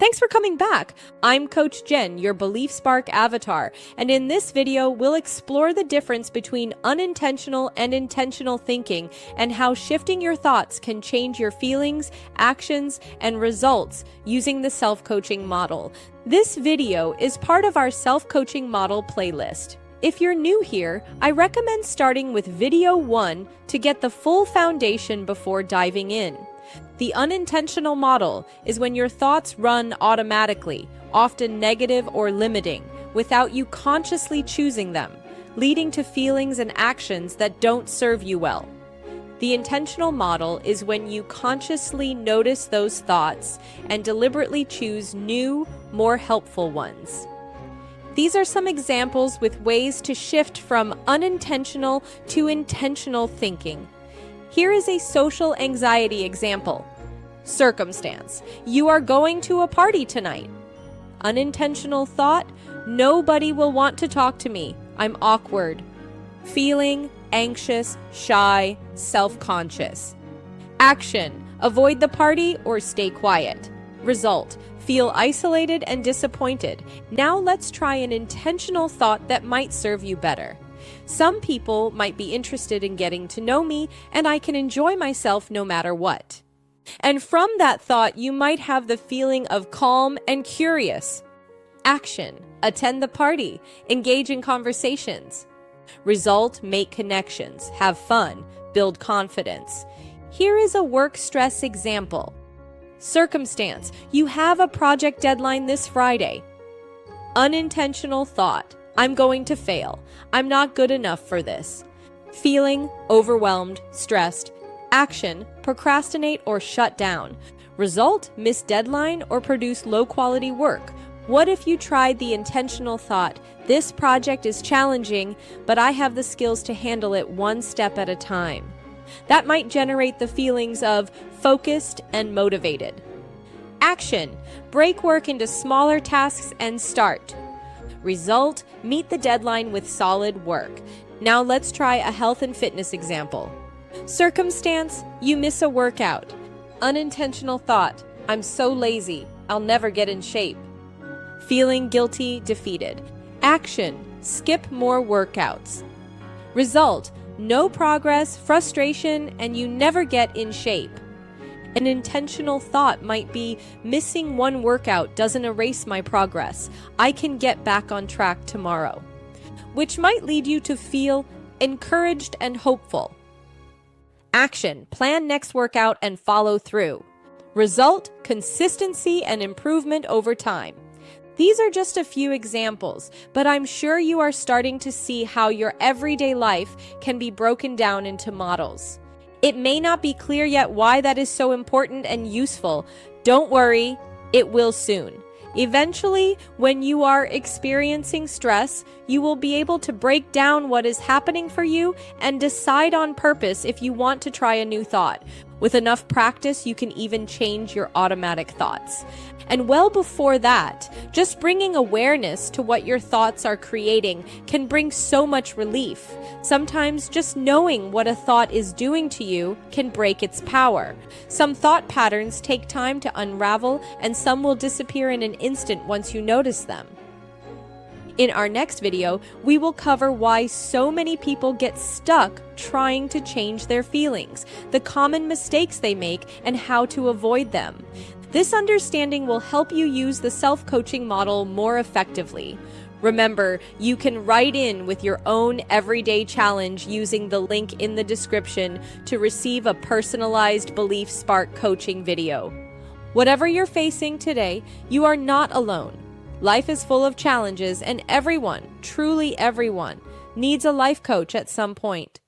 Thanks for coming back. I'm Coach Jen, your BeliefSpark avatar, and in this video, we'll explore the difference between unintentional and intentional thinking and how shifting your thoughts can change your feelings, actions, and results using the self-coaching model. This video is part of our self-coaching model playlist. If you're new here, I recommend starting with video 1 to get the full foundation before diving in. The unintentional model is when your thoughts run automatically, often negative or limiting, without you consciously choosing them, leading to feelings and actions that don't serve you well. The intentional model is when you consciously notice those thoughts and deliberately choose new, more helpful ones. These are some examples with ways to shift from unintentional to intentional thinking. Here is a social anxiety example. Circumstance: you are going to a party tonight. Unintentional thought: nobody will want to talk to me. I'm awkward. Feeling: anxious, shy, self-conscious. Action: avoid the party or stay quiet. Result: feel isolated and disappointed. Now let's try an intentional thought that might serve you better. Some people might be interested in getting to know me, and I can enjoy myself no matter what. And from that thought, you might have the feeling of calm and curious. Action: attend the party, engage in conversations. Result: make connections, have fun, build confidence. Here is a work stress example. Circumstance: you have a project deadline this Friday. Unintentional thought: I'm going to fail. I'm not good enough for this. Feeling: overwhelmed, stressed. Action: procrastinate or shut down. Result: miss deadline or produce low-quality work. What if you tried the intentional thought: this project is challenging, but I have the skills to handle it one step at a time? That might generate the feelings of focused and motivated. Action: break work into smaller tasks and start. Result: meet the deadline with solid work. Now let's try a health and fitness example. Circumstance: you miss a workout. Unintentional thought: I'm so lazy, I'll never get in shape. Feeling guilty, defeated. Action: skip more workouts. Result: no progress, frustration, and you never get in shape. An intentional thought might be, missing one workout doesn't erase my progress. I can get back on track tomorrow. Which might lead you to feel encouraged and hopeful. Action: plan next workout and follow through. Result: consistency and improvement over time. These are just a few examples, but I'm sure you are starting to see how your everyday life can be broken down into models. It may not be clear yet why that is so important and useful. Don't worry, it will soon. Eventually, when you are experiencing stress, you will be able to break down what is happening for you and decide on purpose if you want to try a new thought. With enough practice, you can even change your automatic thoughts. And well before that, just bringing awareness to what your thoughts are creating can bring so much relief. Sometimes just knowing what a thought is doing to you can break its power. Some thought patterns take time to unravel, and some will disappear in an instant once you notice them. In our next video, we will cover why so many people get stuck trying to change their feelings, the common mistakes they make, and how to avoid them. This understanding will help you use the self-coaching model more effectively. Remember, you can write in with your own everyday challenge using the link in the description to receive a personalized BeliefSpark coaching video. Whatever you're facing today, you are not alone. Life is full of challenges, and everyone, truly everyone, needs a life coach at some point.